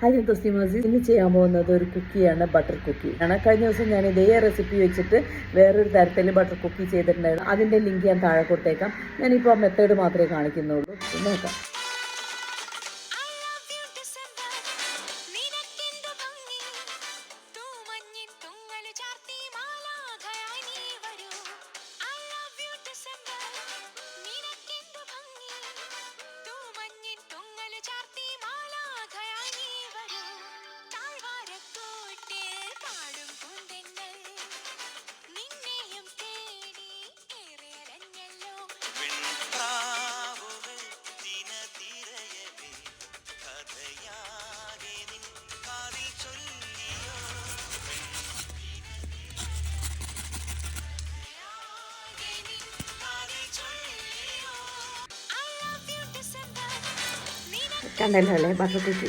Hi ഞാൻ തസ്ലിമാസി. ഇന്ന് ചെയ്യാൻ പോകുന്നത് ഒരു കുക്കിയാണ്, ബട്ടർ കുക്കി ആണ്. കഴിഞ്ഞ ദിവസം ഞാൻ ഇതേ റെസിപ്പി വെച്ചിട്ട് വേറൊരു തരത്തിൽ ബട്ടർ കുക്കി ചെയ്തിട്ടുണ്ടായിരുന്നു. അതിൻ്റെ ലിങ്ക് ഞാൻ താഴെ കൊടുത്തേക്കാം. ഞാനിപ്പോൾ ആ മെത്തേഡ് മാത്രമേ കാണിക്കുന്നുള്ളൂ. നോക്കാം. കണ്ടല്ലോ അല്ലേ ബട്ടർ കുക്കി.